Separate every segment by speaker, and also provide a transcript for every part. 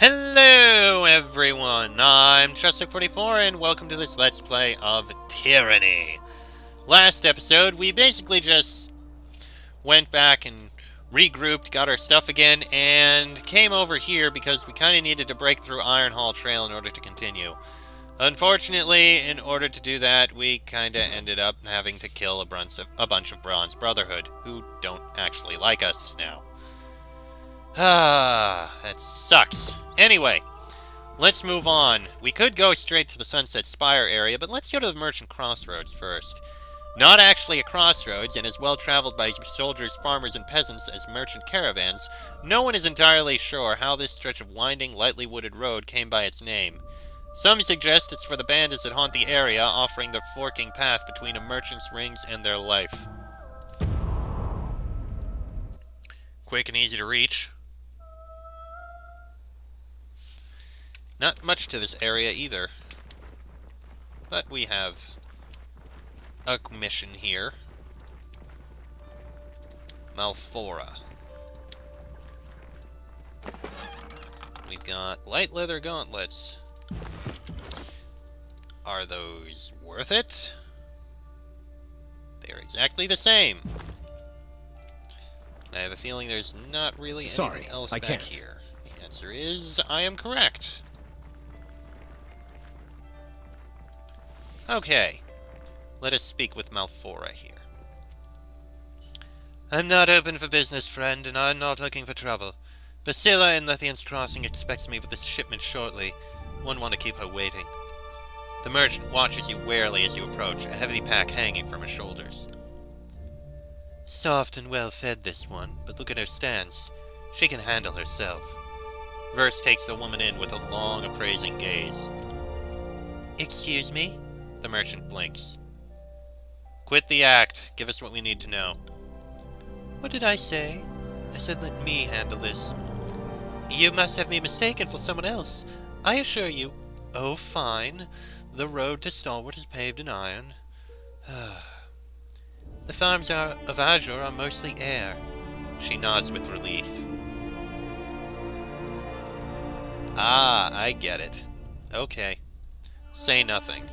Speaker 1: Hello everyone, I'm Trustic44 and welcome to this Let's Play of Tyranny. Last episode, we basically just went back and regrouped, got our stuff again, and came over here because we kind of needed to break through Iron Hall Trail in order to continue. Unfortunately, in order to do that, we kind of ended up having to kill a bunch of Bronze Brotherhood, who don't actually like us now. That sucks. Anyway, let's move on. We could go straight to the Sunset Spire area, but let's go to the Merchant Crossroads first. Not actually a crossroads, and as well traveled by soldiers, farmers, and peasants as merchant caravans, no one is entirely sure how this stretch of winding, lightly wooded road came by its name. Some suggest it's for the bandits that haunt the area, offering the forking path between a merchant's rings and their life. Quick and easy to reach. Not much to this area either. But we have a mission here. Malphora. We've got light leather gauntlets. Are those worth it? They're exactly the same. I have a feeling there's not really anything else back here. The answer is, I am correct. Okay, let us speak with Malphora here. I'm not open for business, friend, and I'm not looking for trouble. Basila in Lethian's Crossing expects me with this shipment shortly. Wouldn't want to keep her waiting. The merchant watches you warily as you approach, a heavy pack hanging from her shoulders. Soft and well-fed, this one, but look at her stance. She can handle herself. Verse takes the woman in with a long, appraising gaze. Excuse me? The merchant blinks. Quit the act. Give us what we need to know. What did I say? I said let me handle this. You must have me mistaken for someone else. I assure you... Oh, fine. The road to Stalwart is paved in iron. The farms of Azure are mostly air. She nods with relief. Ah, I get it. Okay. Say nothing.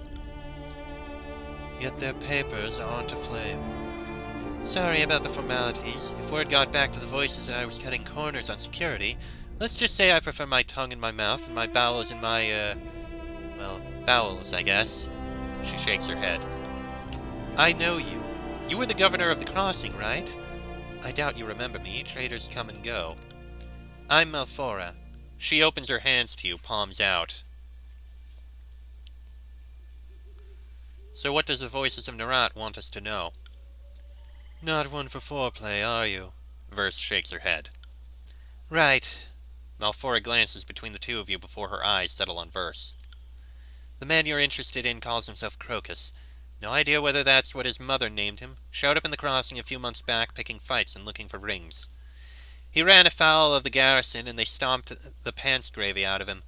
Speaker 1: Yet their papers aren't aflame. Sorry about the formalities. If word got back to the voices that I was cutting corners on security, let's just say I prefer my tongue in my mouth and my bowels in my, bowels, I guess. She shakes her head. I know you. You were the governor of the crossing, right? I doubt you remember me. Traders come and go. I'm Malphora. She opens her hands to you, palms out. So what does the voices of Narat want us to know? Not one for foreplay, are you? Verse shakes her head. Right. Malphora glances between the two of you before her eyes settle on Verse. The man you're interested in calls himself Crocus. No idea whether that's what his mother named him. Showed up in the crossing a few months back, picking fights and looking for rings. He ran afoul of the garrison, and they stomped the pants gravy out of him.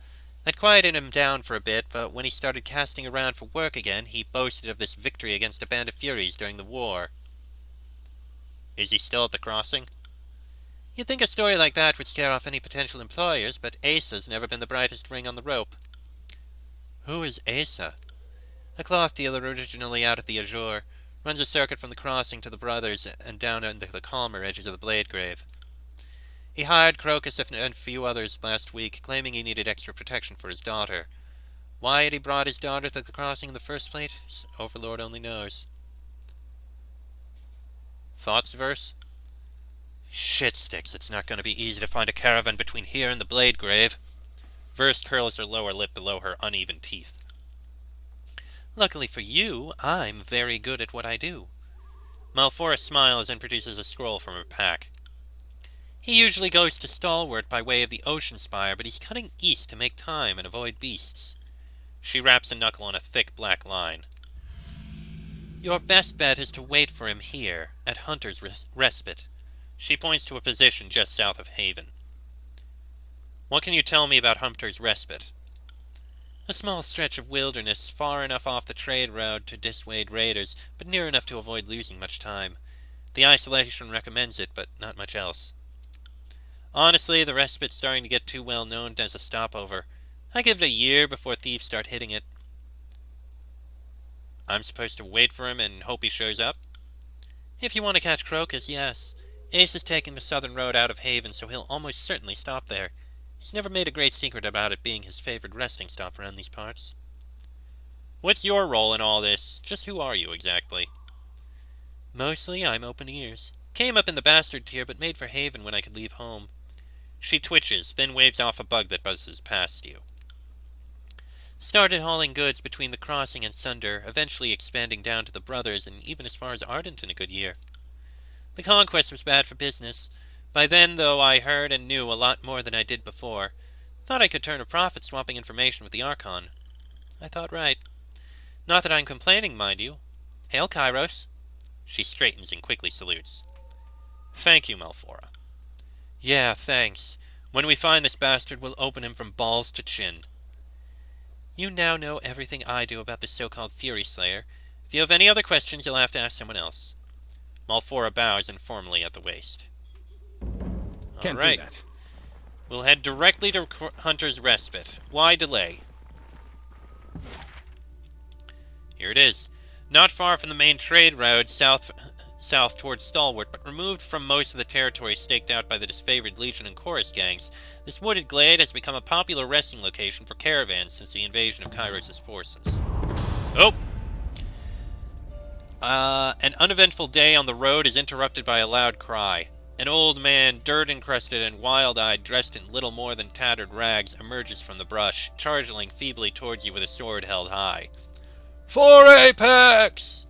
Speaker 1: That quieted him down for a bit, but when he started casting around for work again, he boasted of this victory against a band of Furies during the war. Is he still at the crossing? You'd think a story like that would scare off any potential employers, but Asa's never been the brightest ring on the rope. Who is Asa? A cloth dealer originally out of the Azure. Runs a circuit from the crossing to the Brothers and down into the calmer edges of the Blade Grave. He hired Crocus and a few others last week, claiming he needed extra protection for his daughter. Why had he brought his daughter to the crossing in the first place? Overlord only knows. Thoughts, Verse? Shit sticks, it's not going to be easy to find a caravan between here and the Blade Grave. Verse curls her lower lip below her uneven teeth. Luckily for you, I'm very good at what I do. Malphora smiles and produces a scroll from her pack. He usually goes to Stalwart by way of the Ocean Spire, but he's cutting east to make time and avoid beasts. She wraps a knuckle on a thick black line. Your best bet is to wait for him here, at Hunter's Respite. She points to a position just south of Haven. What can you tell me about Hunter's Respite? A small stretch of wilderness, far enough off the trade route to dissuade raiders, but near enough to avoid losing much time. The isolation recommends it, but not much else. Honestly, the respite's starting to get too well known as a stopover. I give it a year before thieves start hitting it. I'm supposed to wait for him and hope he shows up? If you want to catch Crocus, yes. Ace is taking the southern road out of Haven, so he'll almost certainly stop there. He's never made a great secret about it being his favored resting stop around these parts. What's your role in all this? Just who are you, exactly? Mostly, I'm open ears. Came up in the bastard tier, but made for Haven when I could leave home. She twitches, then waves off a bug that buzzes past you. Started hauling goods between the Crossing and Sunder, eventually expanding down to the Brothers and even as far as Ardent in a good year. The Conquest was bad for business. By then, though, I heard and knew a lot more than I did before. Thought I could turn a profit swapping information with the Archon. I thought right. Not that I'm complaining, mind you. Hail, Kairos. She straightens and quickly salutes. Thank you, Malfora. Yeah, thanks. When we find this bastard, we'll open him from balls to chin. You now know everything I do about this so-called Fury Slayer. If you have any other questions, you'll have to ask someone else. Malfora bows informally at the waist.
Speaker 2: Can't
Speaker 1: All right.
Speaker 2: do that.
Speaker 1: We'll head directly to Hunter's Respite. Why delay? Here it is. Not far from the main trade road south towards Stalwart, but removed from most of the territory staked out by the disfavored Legion and Chorus gangs, this wooded glade has become a popular resting location for caravans since the invasion of Kairos' forces. Oh! An uneventful day on the road is interrupted by a loud cry. An old man, dirt-encrusted and wild-eyed, dressed in little more than tattered rags, emerges from the brush, charging feebly towards you with a sword held high. For Apex!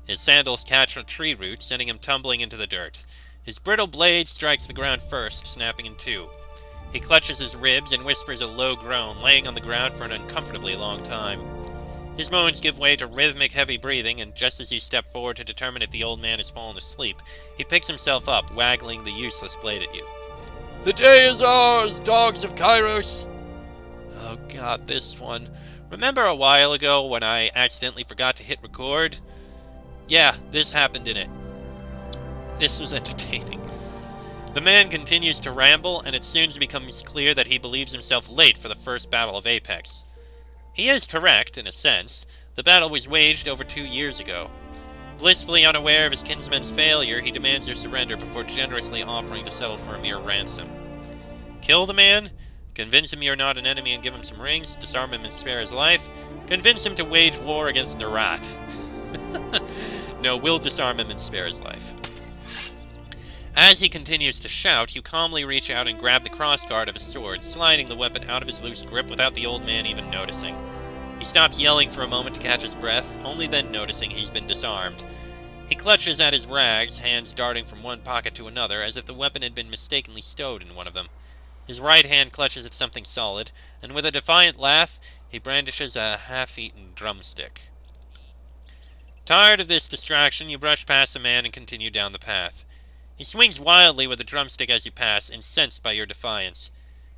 Speaker 1: His sandals catch a tree root, sending him tumbling into the dirt. His brittle blade strikes the ground first, snapping in two. He clutches his ribs and whispers a low groan, laying on the ground for an uncomfortably long time. His moans give way to rhythmic, heavy breathing, and just as you step forward to determine if the old man has fallen asleep, he picks himself up, waggling the useless blade at you. The day is ours, dogs of Kairos! Oh god, this one. Remember a while ago when I accidentally forgot to hit record? Yeah, this happened in it. This was entertaining. The man continues to ramble, and it soon becomes clear that he believes himself late for the first battle of Apex. He is correct, in a sense. The battle was waged over 2 years ago. Blissfully unaware of his kinsman's failure, he demands their surrender before generously offering to settle for a mere ransom. Kill the man? Convince him you're not an enemy and give him some rings, disarm him and spare his life? Convince him to wage war against Nerat. No, we'll disarm him and spare his life. As he continues to shout, you calmly reach out and grab the crossguard of his sword, sliding the weapon out of his loose grip without the old man even noticing. He stops yelling for a moment to catch his breath, only then noticing he's been disarmed. He clutches at his rags, hands darting from one pocket to another, as if the weapon had been mistakenly stowed in one of them. His right hand clutches at something solid, and with a defiant laugh, he brandishes a half-eaten drumstick. Tired of this distraction, you brush past the man and continue down the path. He swings wildly with the drumstick as you pass, incensed by your defiance.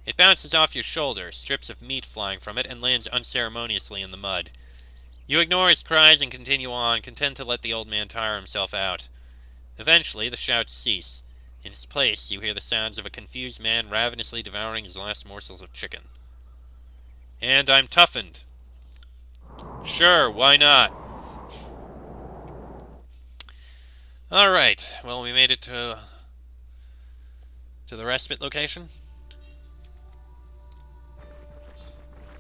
Speaker 1: It bounces off your shoulder, strips of meat flying from it, and lands unceremoniously in the mud. You ignore his cries and continue on, content to let the old man tire himself out. Eventually, the shouts cease. In his place, you hear the sounds of a confused man ravenously devouring his last morsels of chicken. And I'm toughened. Sure, why not? Alright, well, we made it to the respite location.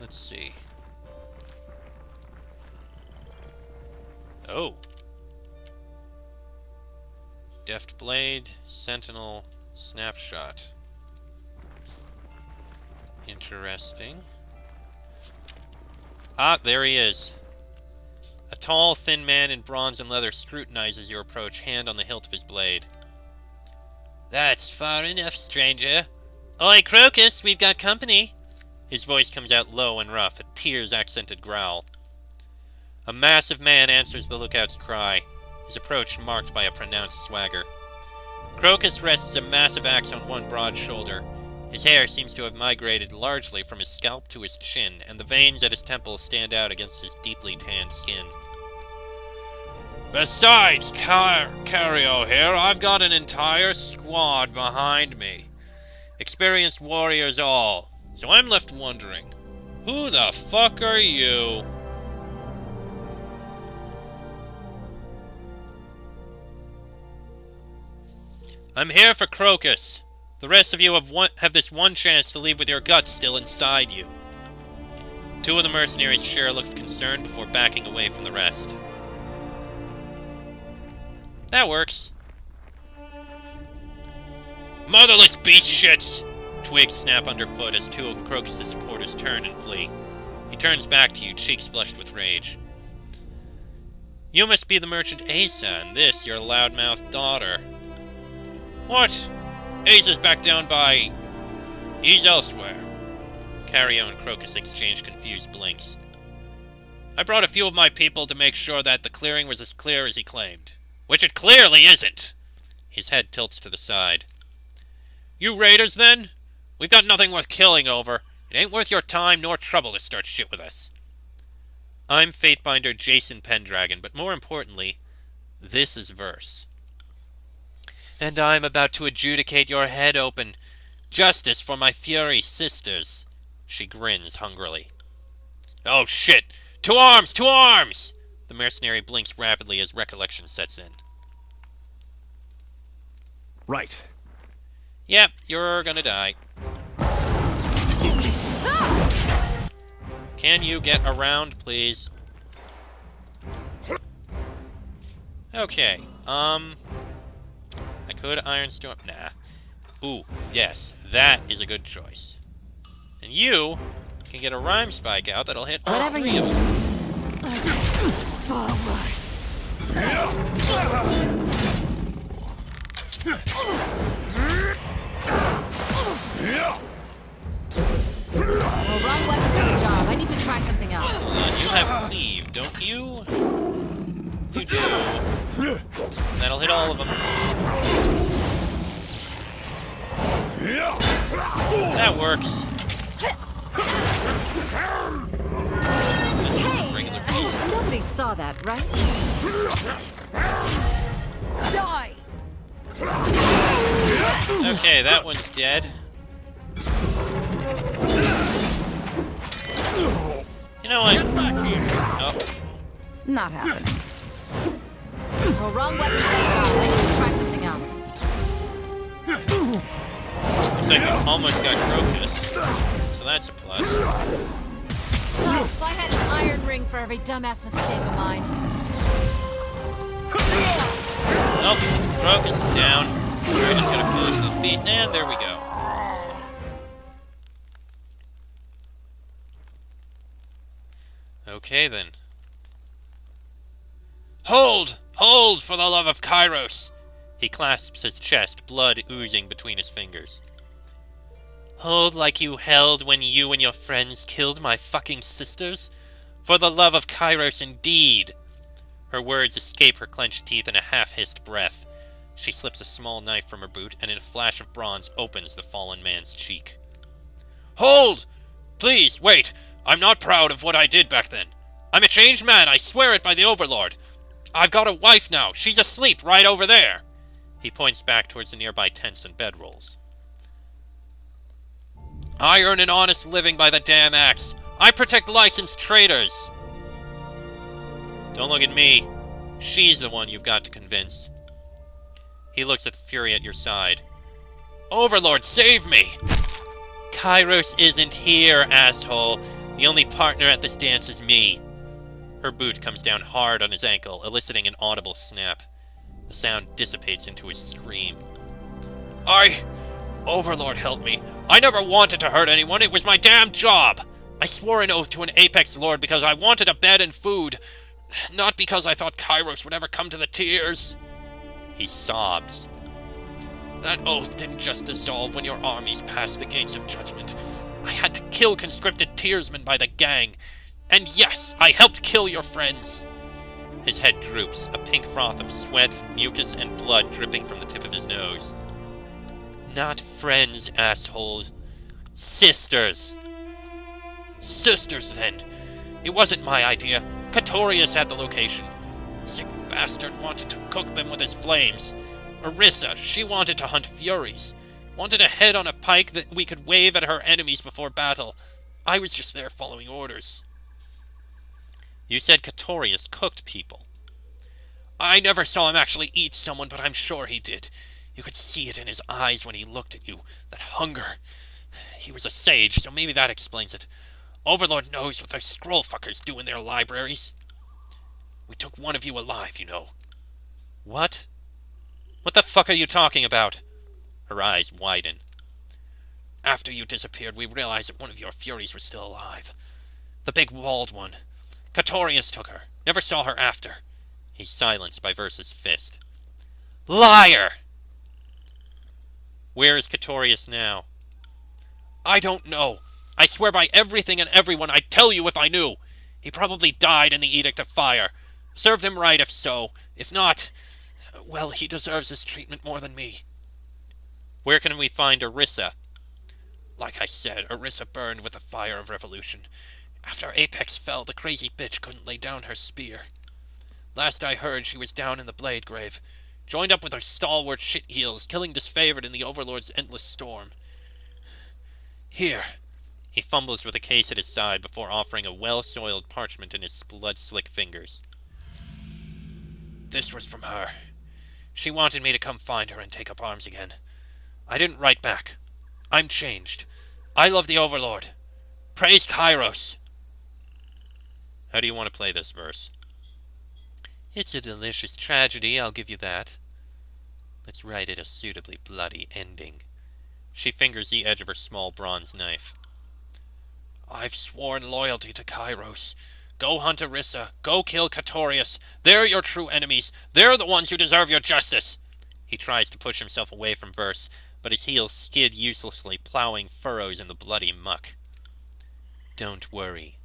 Speaker 1: Let's see. Oh. Deft Blade, Sentinel, Snapshot. Interesting. Ah, there he is. A tall, thin man in bronze and leather scrutinizes your approach, hand on the hilt of his blade. That's far enough, stranger. Oi, Crocus, we've got company. His voice comes out low and rough, a tears-accented growl. A massive man answers the lookout's cry, his approach marked by a pronounced swagger. Crocus rests a massive axe on one broad shoulder. His hair seems to have migrated largely from his scalp to his chin, and the veins at his temples stand out against his deeply tanned skin. Besides Cario here, I've got an entire squad behind me. Experienced warriors all. So I'm left wondering, who the fuck are you? I'm here for Crocus. The rest of you have this one chance to leave with your guts still inside you. Two of the mercenaries share a look of concern before backing away from the rest. That works. Motherless beast shits! Twigs snap underfoot as two of Crocus' supporters turn and flee. He turns back to you, cheeks flushed with rage. You must be the merchant Asa, and this your loudmouthed daughter. What? Asa's back down by... He's elsewhere. Cario and Crocus exchange confused blinks. I brought a few of my people to make sure that the clearing was as clear as he claimed. Which it clearly isn't! His head tilts to the side. You raiders, then? We've got nothing worth killing over. It ain't worth your time nor trouble to start shit with us. I'm Fatebinder Jason Pendragon, but more importantly, this is Verse. And I'm about to adjudicate your head open. Justice for my Fury sisters. She grins hungrily. Oh shit! To arms! To arms! The mercenary blinks rapidly as recollection sets in.
Speaker 2: Right.
Speaker 1: Yep, you're gonna die. Can you get around, please? Okay, I could Iron Storm... Nah. Ooh, yes, that is a good choice. And you can get a Rhyme Spike out that'll hit all three of them.
Speaker 3: Well, wrong weapon for the job. I need to try something else.
Speaker 1: Hold on, you have Cleave, don't you? You do. That'll hit all of them. That works. This is a regular piece.
Speaker 3: Nobody saw that, right? Die!
Speaker 1: Okay, that one's dead. You know what? Oh.
Speaker 3: Not happening. Well, wrong weapon for the job. I need to try something else.
Speaker 1: Looks like you almost got Crocus, so that's a plus.
Speaker 3: Oh, if I had an iron ring for every dumbass mistake of mine.
Speaker 1: Oh, Crocus is down. We're just gonna finish the beat, and there we go. Okay then. Hold! Hold, for the love of Kairos! He clasps his chest, blood oozing between his fingers. Hold like you held when you and your friends killed my fucking sisters? For the love of Kairos, indeed! Her words escape her clenched teeth in a half-hissed breath. She slips a small knife from her boot, and in a flash of bronze opens the fallen man's cheek. Hold! Please, wait! I'm not proud of what I did back then. I'm a changed man, I swear it by the Overlord. I've got a wife now. She's asleep right over there. He points back towards the nearby tents and bedrolls. I earn an honest living by the damn axe. I protect licensed traders. Don't look at me. She's the one you've got to convince. He looks at the Fury at your side. Overlord, save me! Kairos isn't here, asshole. The only partner at this dance is me. Her boot comes down hard on his ankle, eliciting an audible snap. The sound dissipates into a scream. Overlord, help me. I never wanted to hurt anyone. It was my damn job. I swore an oath to an Apex Lord because I wanted a bed and food. Not because I thought Kairos would ever come to the tears. He sobs. That oath didn't just dissolve when your armies passed the gates of judgment. I had to kill conscripted tearsmen by the gang. And yes, I helped kill your friends. His head droops, a pink froth of sweat, mucus, and blood dripping from the tip of his nose. Not friends, assholes. Sisters. Sisters, then. It wasn't my idea. Katorius had the location. Sick bastard wanted to cook them with his flames. Erisa, she wanted to hunt furies. Wanted a head on a pike that we could wave at her enemies before battle. I was just there following orders. You said Katorius cooked people. I never saw him actually eat someone, but I'm sure he did. You could see it in his eyes when he looked at you. That hunger. He was a sage, so maybe that explains it. Overlord knows what those scroll fuckers do in their libraries. We took one of you alive, you know. What? What the fuck are you talking about? Her eyes widen. After you disappeared, we realized that one of your Furies was still alive. The big walled one. Katorius took her. Never saw her after. He's silenced by Versa's fist. Liar! Where is Katorius now? I don't know. I swear by everything and everyone, I'd tell you if I knew. He probably died in the Edict of Fire. Served him right if so. If not, well, he deserves this treatment more than me. Where can we find Erisa? Like I said, Erisa burned with the fire of revolution. After Apex fell, the crazy bitch couldn't lay down her spear. Last I heard, she was down in the Blade Grave, joined up with her stalwart shitheels, killing disfavored in the Overlord's endless storm. Here. He fumbles with a case at his side before offering a well-soiled parchment in his blood-slick fingers. This was from her. She wanted me to come find her and take up arms again. I didn't write back. I'm changed. I love the Overlord. Praise Kairos. How do you want to play this verse? It's a delicious tragedy, I'll give you that. Let's write it a suitably bloody ending. She fingers the edge of her small bronze knife. I've sworn loyalty to Kairos. Go hunt Erisa. Go kill Katorius. They're your true enemies. They're the ones who deserve your justice. He tries to push himself away from Verse, but his heels skid uselessly, plowing furrows in the bloody muck. Don't worry.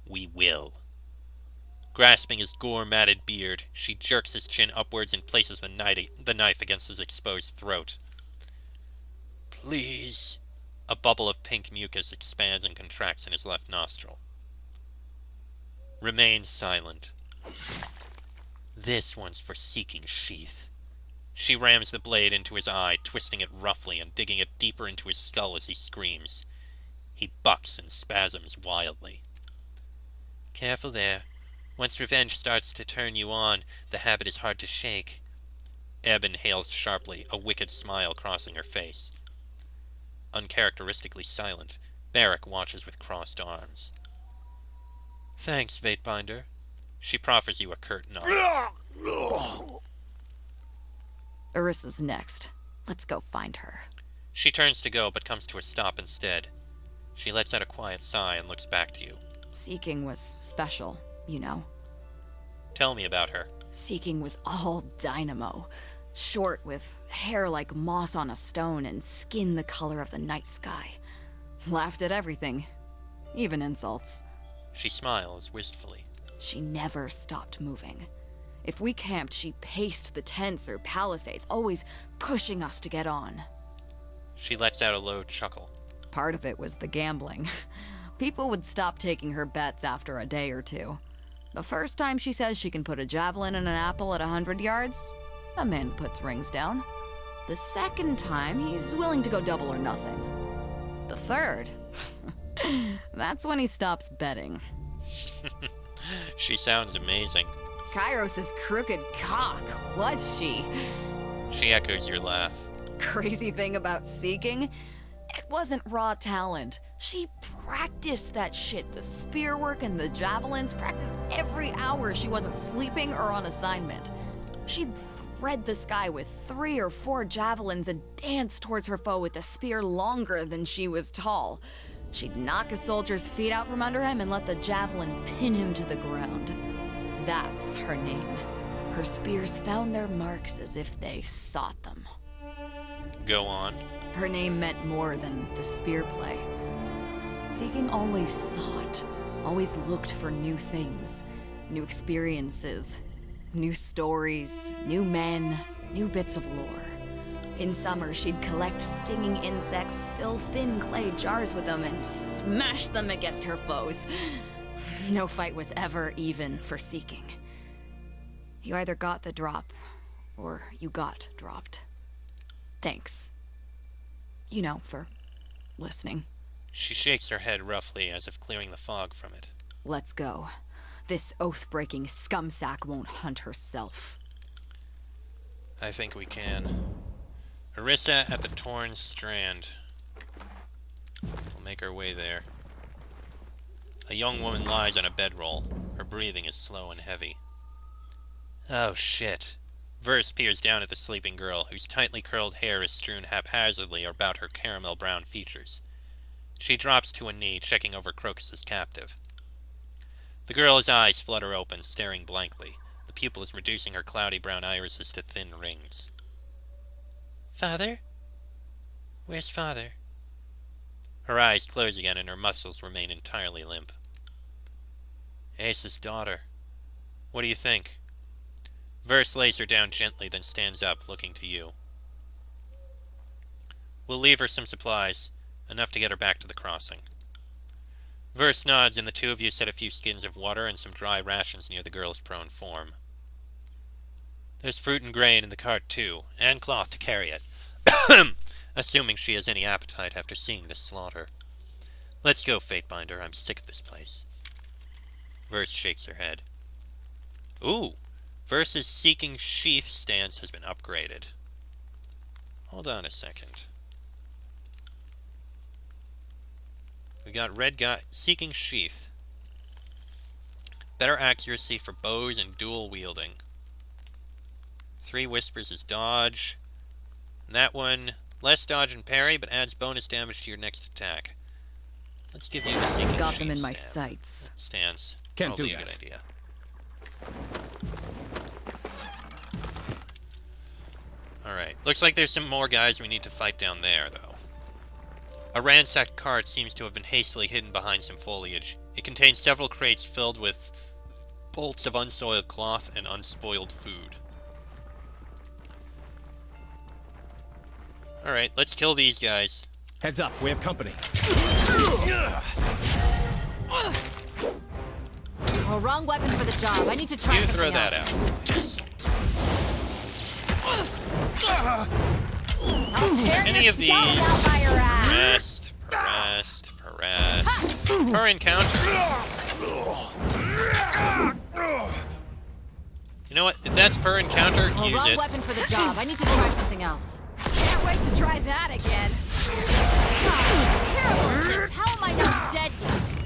Speaker 1: We will. Grasping his gore-matted beard, she jerks his chin upwards and places the knife against his exposed throat. Please. A bubble of pink mucus expands and contracts in his left nostril. Remain silent. This one's for seeking sheath. She rams the blade into his eye, twisting it roughly and digging it deeper into his skull as he screams. He bucks and spasms wildly. Careful there. Once revenge starts to turn you on, the habit is hard to shake. Ebb inhales sharply, a wicked smile crossing her face. Uncharacteristically silent, Barrack watches with crossed arms. Thanks, Vatebinder. She proffers you a curt nod.
Speaker 3: Erisa's next. Let's go find her.
Speaker 1: She turns to go, but comes to a stop instead. She lets out a quiet sigh and looks back to you.
Speaker 3: Seeking was special, you know.
Speaker 1: Tell me about her.
Speaker 3: Seeking was all dynamo. Short, with hair like moss on a stone and skin the color of the night sky. Laughed at everything, even insults.
Speaker 1: She smiles wistfully.
Speaker 3: She never stopped moving. If we camped, she paced the tents or palisades, always pushing us to get on.
Speaker 1: She lets out a low chuckle.
Speaker 3: Part of it was the gambling. People would stop taking her bets after a day or two. The first time she says she can put a javelin in an apple at 100 yards, a man puts rings down. The second time, he's willing to go double or nothing. The third, that's when he stops betting.
Speaker 1: She sounds amazing.
Speaker 3: Kairos' crooked cock, was she?
Speaker 1: She echoes your laugh.
Speaker 3: Crazy thing about Seeking? It wasn't raw talent. She practiced that shit. The spear work and the javelins, practiced every hour she wasn't sleeping or on assignment. She'd thread the sky with 3 or 4 javelins and dance towards her foe with a spear longer than she was tall. She'd knock a soldier's feet out from under him and let the javelin pin him to the ground. That's her name. Her spears found their marks as if they sought them.
Speaker 1: Go on.
Speaker 3: Her name meant more than the spear play. Seeking always sought, always looked for new things, new experiences, new stories, new men, new bits of lore. In summer, she'd collect stinging insects, fill thin clay jars with them, and smash them against her foes. No fight was ever even for Seeking. You either got the drop, or you got dropped. Thanks. for listening.
Speaker 1: She shakes her head roughly, as if clearing the fog from it.
Speaker 3: Let's go. This oath-breaking scumsack won't hunt herself.
Speaker 1: I think we can. Erisa at the torn strand. We'll make our way there. A young woman lies on a bedroll. Her breathing is slow and heavy. Oh shit. Verse peers down at the sleeping girl, whose tightly curled hair is strewn haphazardly about her caramel brown features. She drops to a knee, checking over Crocus's captive. The girl's eyes flutter open, staring blankly. The pupil is reducing her cloudy brown irises to thin rings. Father? Where's Father? Her eyes close again and her muscles remain entirely limp. Ace's daughter. What do you think? Verse lays her down gently, then stands up, looking to you. We'll leave her some supplies, enough to get her back to the crossing. Verse nods, and the two of you set a few skins of water and some dry rations near the girl's prone form. There's fruit and grain in the cart, too, and cloth to carry it. Assuming she has any appetite after seeing this slaughter. Let's go, Fatebinder. I'm sick of this place. Verse shakes her head. Ooh! Verse's Seeking Sheath stance has been upgraded. Hold on a second. We got Red Guy Seeking Sheath. Better accuracy for bows and dual wielding. 3 Whispers is dodge. And that one, less dodge and parry, but adds bonus damage to your next attack. Let's give you the Seeking
Speaker 3: Got
Speaker 1: Sheath
Speaker 3: them in my sights.
Speaker 1: stance.
Speaker 2: Can't
Speaker 1: Probably
Speaker 2: do
Speaker 1: a
Speaker 2: that.
Speaker 1: good idea. Alright, looks like there's some more guys we need to fight down there, though. A ransacked cart seems to have been hastily hidden behind some foliage. It contains several crates filled with bolts of unsoiled cloth and unspoiled food. Alright, let's kill these guys.
Speaker 2: Heads up, we have company.
Speaker 3: Oh, wrong weapon for the job. I need to try
Speaker 1: You
Speaker 3: something
Speaker 1: throw that
Speaker 3: else.
Speaker 1: out. Yes.
Speaker 3: I'll tear
Speaker 1: Any
Speaker 3: your
Speaker 1: of
Speaker 3: scalp
Speaker 1: these.
Speaker 3: out by your ass.
Speaker 1: Rest. Per encounter. You know what? If that's per encounter,
Speaker 3: Oh,
Speaker 1: use
Speaker 3: wrong
Speaker 1: it.
Speaker 3: weapon for the job. I need to try something else. Can't wait to try that again. God, I'm terrible at this. How am I not dead yet?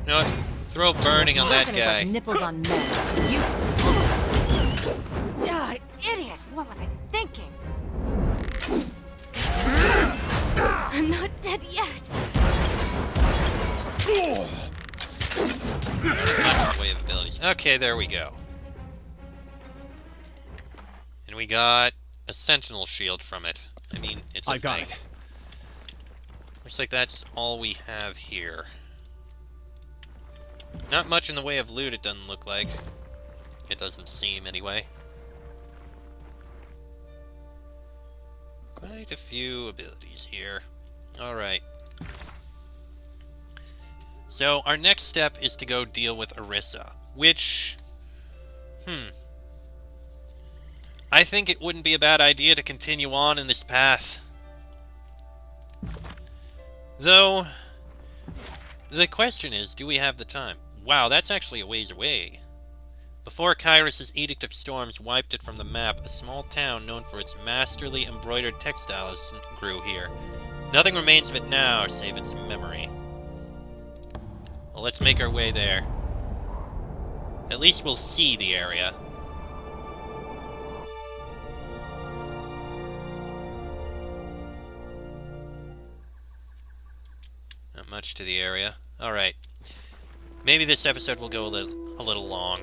Speaker 1: You know what? Throw burning on that
Speaker 3: Smoking is
Speaker 1: guy.
Speaker 3: like nipples on men. Useless. Ah, idiot! What was I thinking? I'm not dead yet.
Speaker 1: That's not in the way of abilities. Okay, there we go. And we got a sentinel shield from it. I mean, it's a
Speaker 2: I got
Speaker 1: thing.
Speaker 2: it.
Speaker 1: Looks like that's all we have here. Not much in the way of loot, it doesn't look like. It doesn't seem, anyway. Quite a few abilities here. Alright. So, our next step is to go deal with Erisa, which... I think it wouldn't be a bad idea to continue on in this path. Though, the question is, do we have the time? Wow, that's actually a ways away. Before Kairos' Edict of Storms wiped it from the map, a small town known for its masterly embroidered textiles grew here. Nothing remains of it now, save its memory. Well, let's make our way there. At least we'll see the area. Not much to the area. Alright. Maybe this episode will go a little long.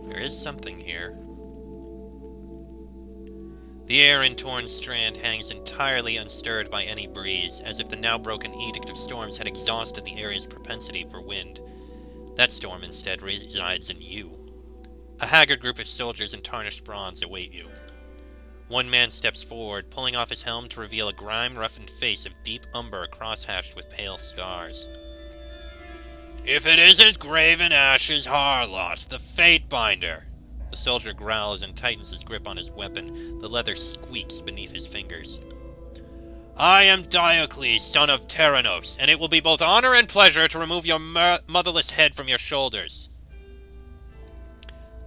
Speaker 1: There is something here. The air in Torn Strand hangs entirely unstirred by any breeze, as if the now broken Edict of Storms had exhausted the area's propensity for wind. That storm instead resides in you. A haggard group of soldiers in tarnished bronze await you. One man steps forward, pulling off his helm to reveal a grime-roughened face of deep umber cross-hatched with pale scars. If it isn't Graven Ash's Harlot, the Fatebinder! The soldier growls and tightens his grip on his weapon. The leather squeaks beneath his fingers. I am Diocles, son of Tyrannos, and it will be both honor and pleasure to remove your motherless head from your shoulders.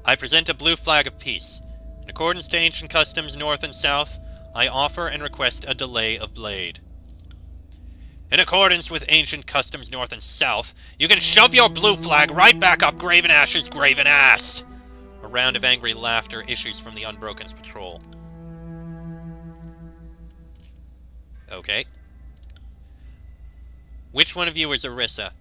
Speaker 1: I present a blue flag of peace. In accordance to ancient customs north and south, I offer and request a delay of blade. In accordance with ancient customs north and south, you can shove your blue flag right back up Graven Ash's graven ass! A round of angry laughter issues from the Unbroken's patrol. Okay. Which one of you is Erisa?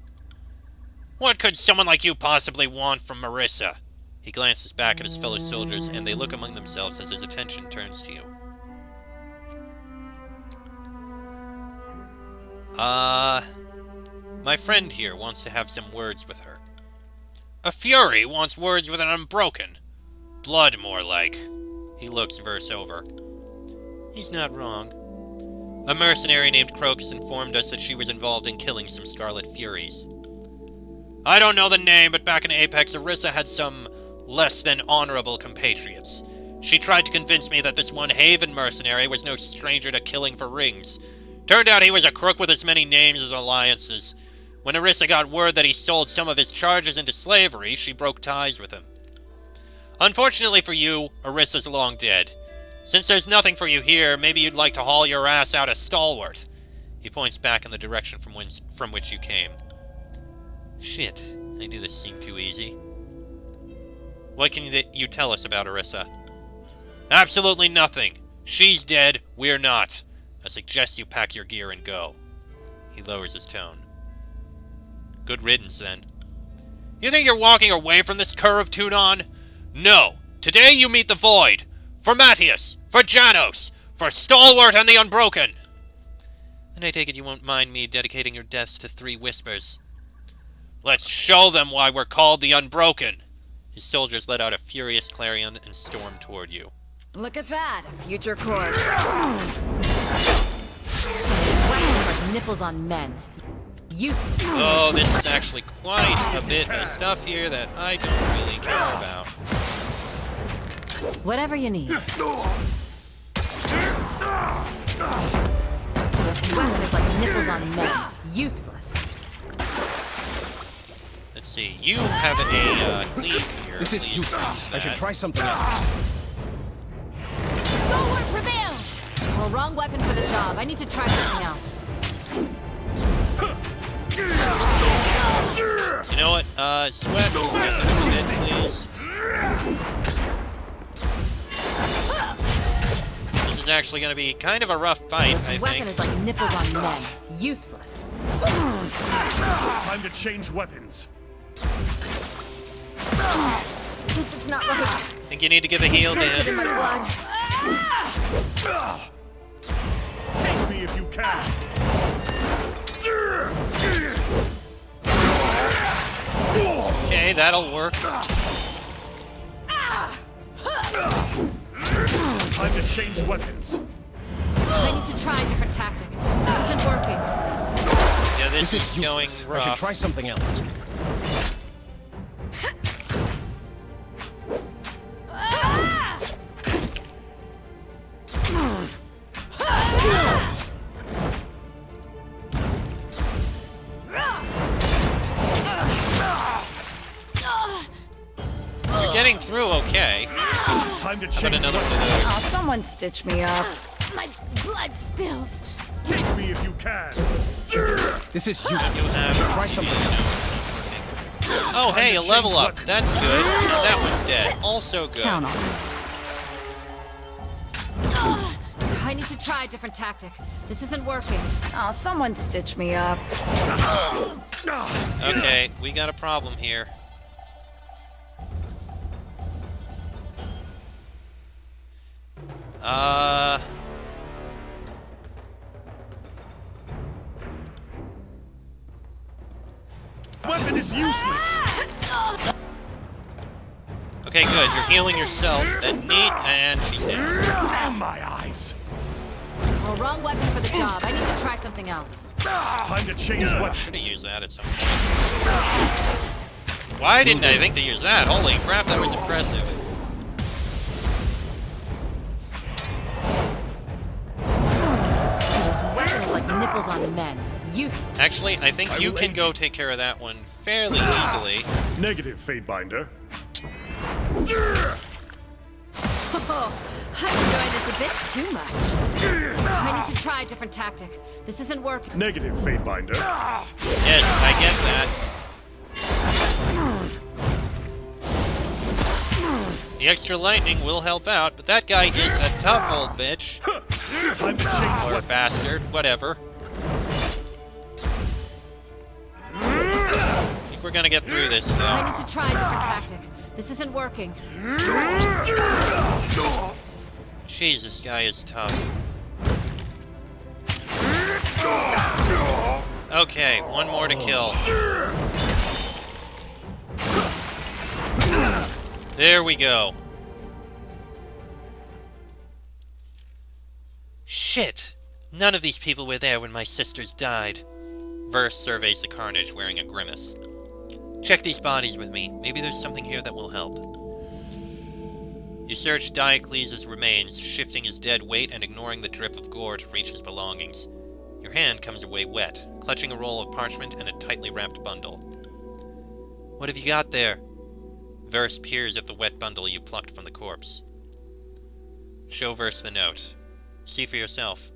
Speaker 1: What could someone like you possibly want from Erisa? He glances back at his fellow soldiers, and they look among themselves as his attention turns to you. My friend here wants to have some words with her. A Fury wants words with an Unbroken. Blood, more like. He looks verse over. He's not wrong. A mercenary named Crocus informed us that she was involved in killing some Scarlet Furies. I don't know the name, but back in Apex, Erisa had some less than honorable compatriots. She tried to convince me that this one Haven mercenary was no stranger to killing for rings. Turned out he was a crook with as many names as alliances. When Erisa got word that he sold some of his charges into slavery, she broke ties with him. Unfortunately for you, Erisa's long dead. Since there's nothing for you here, maybe you'd like to haul your ass out of Stalwart. He points back in the direction from which you came. Shit, I knew this seemed too easy. What can you tell us about Erisa? Absolutely nothing. She's dead, we're not. I suggest you pack your gear and go. He lowers his tone. Good riddance, then. You think you're walking away from this cur of Tunon? No. Today you meet the Void. For Matthias. For Janos. For Stalwart and the Unbroken. Then I take it you won't mind me dedicating your deaths to 3 whispers. Let's show them why we're called the Unbroken. His soldiers let out a furious clarion and stormed toward you.
Speaker 3: Look at that, a future course. Weapons like nipples on men. Useless.
Speaker 1: Oh, this is actually quite a bit of stuff here that I don't really care about.
Speaker 3: Whatever you need. This weapon is like nipples on men. Useless.
Speaker 1: Let's see, you have a cleave here.
Speaker 2: This is
Speaker 1: Please
Speaker 2: useless.
Speaker 1: use
Speaker 2: I should
Speaker 1: that.
Speaker 2: try something else.
Speaker 3: Stalwart prevails! Well, wrong weapon for the job. I need to try something else.
Speaker 1: You know what? Sweat your weapons a bit, please. This is actually going to be kind of a rough fight, I
Speaker 3: This weapon
Speaker 1: think.
Speaker 3: is like nipples on men. Useless.
Speaker 4: Time to change weapons.
Speaker 3: It's not right.
Speaker 1: I think you need to give a heal to
Speaker 3: Sense it in
Speaker 1: him.
Speaker 3: my blood.
Speaker 4: Take me if you can.
Speaker 1: Okay, that'll work.
Speaker 4: Time to change weapons.
Speaker 3: I need to try a different tactic. This isn't working.
Speaker 1: Yeah, this
Speaker 2: This
Speaker 1: is
Speaker 2: is
Speaker 1: going
Speaker 2: useless. I
Speaker 1: rough.
Speaker 2: should try something else.
Speaker 1: You're getting through okay.
Speaker 4: Time to
Speaker 1: How about
Speaker 4: change
Speaker 1: another one
Speaker 4: weapons.
Speaker 1: of those?
Speaker 3: Oh, someone stitch me up. My blood spills.
Speaker 4: Take me if you can.
Speaker 2: This is
Speaker 1: You
Speaker 2: useless. I
Speaker 1: have
Speaker 2: should try something else.
Speaker 1: Oh, hey, a level up. That's good. And that one's dead. Also good.
Speaker 3: Count on it. I need to try a different tactic. This isn't working. Oh, someone stitch me up.
Speaker 1: Okay, we got a problem here.
Speaker 4: Weapon is useless.
Speaker 1: Okay, good. You're healing yourself. That neat, and she's down.
Speaker 4: Damn my eyes!
Speaker 3: Well, wrong weapon for the job. I need to try something else.
Speaker 4: Time to change weapons.
Speaker 1: Should have used that at some point. Why didn't I think to use that? Holy crap, that was impressive.
Speaker 3: This weapon is like nipples on men. Useless.
Speaker 1: Actually, I think you can go take care of that one fairly easily.
Speaker 4: Negative, Fatebinder.
Speaker 3: Oh, I'm enjoying this a bit too much. I need to try a different tactic. This isn't working.
Speaker 4: Negative, Fatebinder.
Speaker 1: Yes, I get that. The extra lightning will help out, but that guy is a tough old bitch.
Speaker 4: Time to change
Speaker 1: Or
Speaker 4: weapons.
Speaker 1: bastard, whatever. I think we're gonna get through this,
Speaker 3: I
Speaker 1: though.
Speaker 3: need to try a different tactic. This isn't working.
Speaker 1: Jeez, this guy is tough. Okay, one more to kill. There we go. Shit! None of these people were there when my sisters died. Verse surveys the carnage, wearing a grimace. Check these bodies with me. Maybe there's something here that will help. You search Diocles' remains, shifting his dead weight and ignoring the drip of gore to reach his belongings. Your hand comes away wet, clutching a roll of parchment and a tightly wrapped bundle. What have you got there? Verse peers at the wet bundle you plucked from the corpse. Show Verse the note. See for yourself.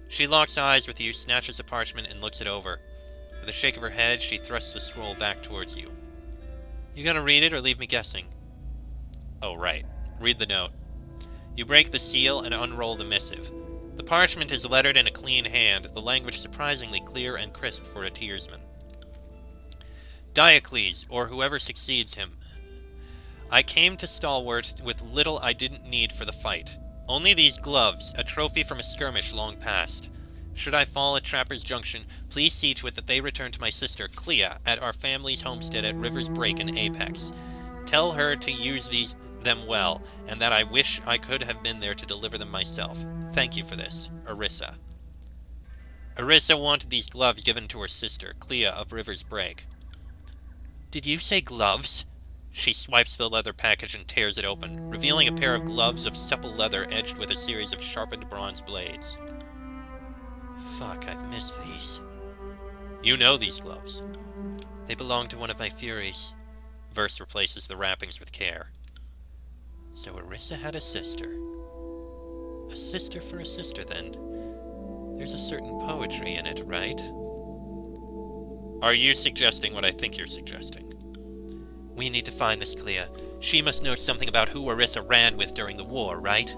Speaker 1: She locks eyes with you, snatches the parchment, and looks it over. With a shake of her head, she thrusts the scroll back towards you. You gonna read it or leave me guessing? Oh, right. Read the note. You break the seal and unroll the missive. The parchment is lettered in a clean hand, the language surprisingly clear and crisp for a tearsman. Diocles, or whoever succeeds him. I came to Stalwart with little I didn't need for the fight. Only these gloves, a trophy from a skirmish long past. Should I fall at Trapper's Junction, please see to it that they return to my sister, Clea, at our family's homestead at River's Break in Apex. Tell her to use them well, and that I wish I could have been there to deliver them myself. Thank you for this, Erisa. Erisa wanted these gloves given to her sister, Clea of River's Break. Did you say gloves? She swipes the leather package and tears it open, revealing a pair of gloves of supple leather edged with a series of sharpened bronze blades. Fuck, I've missed these. You know these gloves. They belong to one of my Furies. Verse replaces the wrappings with care. So Erisa had a sister. A sister for a sister, then. There's a certain poetry in it, right? Are you suggesting what I think you're suggesting? We need to find this Clea. She must know something about who Erisa ran with during the war, right?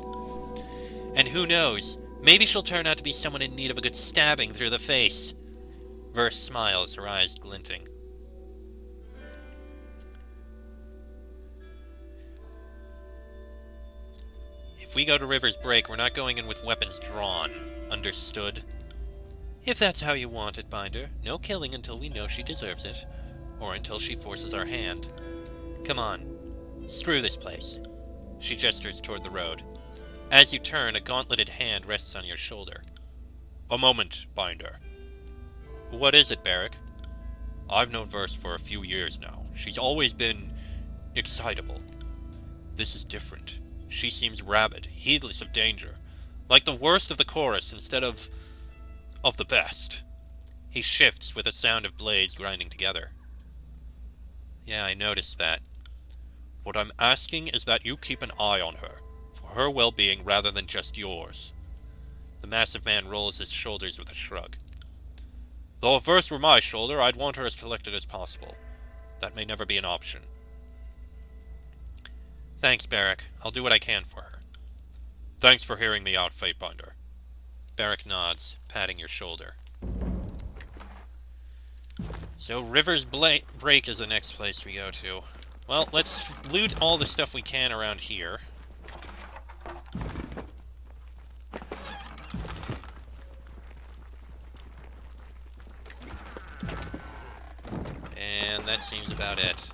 Speaker 1: And who knows, maybe she'll turn out to be someone in need of a good stabbing through the face. Verse smiles, her eyes glinting. If we go to River's Break, we're not going in with weapons drawn. Understood? If that's how you want it, Binder. No killing until we know she deserves it. Or until she forces our hand. Come on. Screw this place. She gestures toward the road. As you turn, a gauntleted hand rests on your shoulder. A moment, Binder. What is it, Barrack? I've known Verse for a few years now. She's always been excitable. This is different. She seems rabid, heedless of danger. Like the worst of the chorus instead of the best. He shifts with a sound of blades grinding together. Yeah, I noticed that. What I'm asking is that you keep an eye on her, for her well-being rather than just yours. The massive man rolls his shoulders with a shrug. Though if Verse were my shoulder, I'd want her as collected as possible. That may never be an option. Thanks, Barrack. I'll do what I can for her. Thanks for hearing me out, Fatebinder. Barrack nods, patting your shoulder. So River's Break is the next place we go to. Well, let's loot all the stuff we can around here. And that seems about it.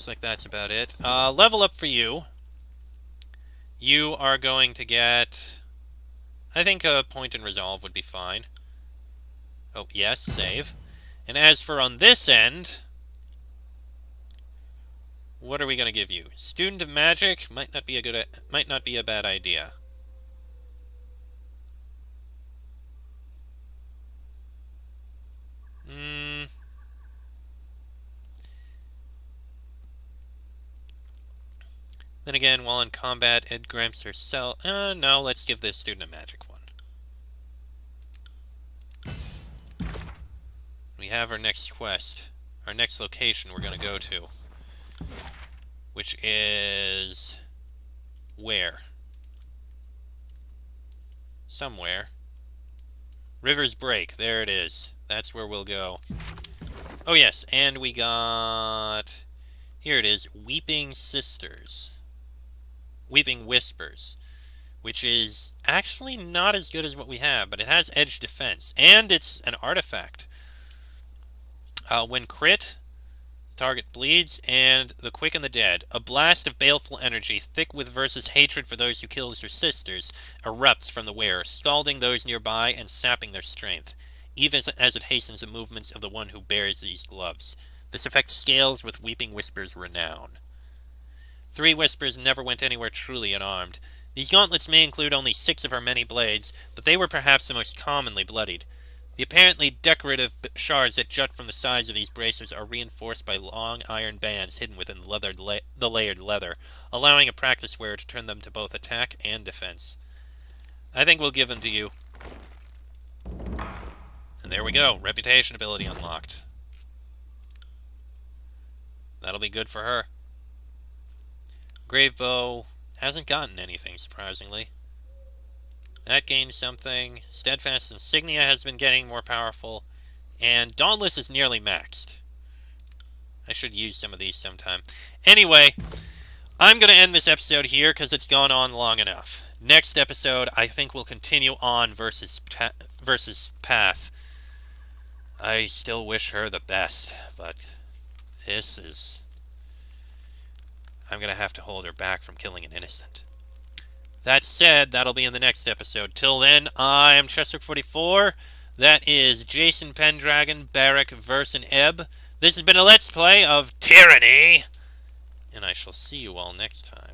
Speaker 1: looks like that's about it. Level up for you. You are going to get... I think a point in resolve would be fine. Oh, yes, save. And as for on this end... What are we going to give you? Student of Magic might not be a bad idea. Then again, while in combat, it grants herself... no, let's give this Student of Magic one. We have our next quest. Our next location we're going to go to. Which is... where? Somewhere. River's Break. There it is. That's where we'll go. Oh yes, and we got... Here it is. Weeping Sisters. Weeping Whispers. Which is actually not as good as what we have, but it has edge defense. And it's an artifact. When crit, target bleeds, and the quick and the dead. A blast of baleful energy, thick with Versa's hatred for those who killed her sisters, erupts from the wearer, scalding those nearby and sapping their strength, even as it hastens the movements of the one who bears these gloves. This effect scales with Weeping Whisper's renown. 3 Whispers never went anywhere truly unarmed. These gauntlets may include only 6 of her many blades, but they were perhaps the most commonly bloodied. The apparently decorative shards that jut from the sides of these bracers are reinforced by long iron bands hidden within the layered leather, allowing a practice wearer to turn them to both attack and defense. I think we'll give them to you. And there we go, reputation ability unlocked. That'll be good for her. Gravebow hasn't gotten anything, surprisingly. That gained something. Steadfast Insignia has been getting more powerful. And Dauntless is nearly maxed. I should use some of these sometime. Anyway, I'm going to end this episode here because it's gone on long enough. Next episode, I think we'll continue on versus Path. I still wish her the best, but this is... I'm going to have to hold her back from killing an innocent. That said, that'll be in the next episode. Till then, I am Chester44. That is Jason Pendragon, Barrack, Verse, and Ebb. This has been a Let's Play of Tyranny. And I shall see you all next time.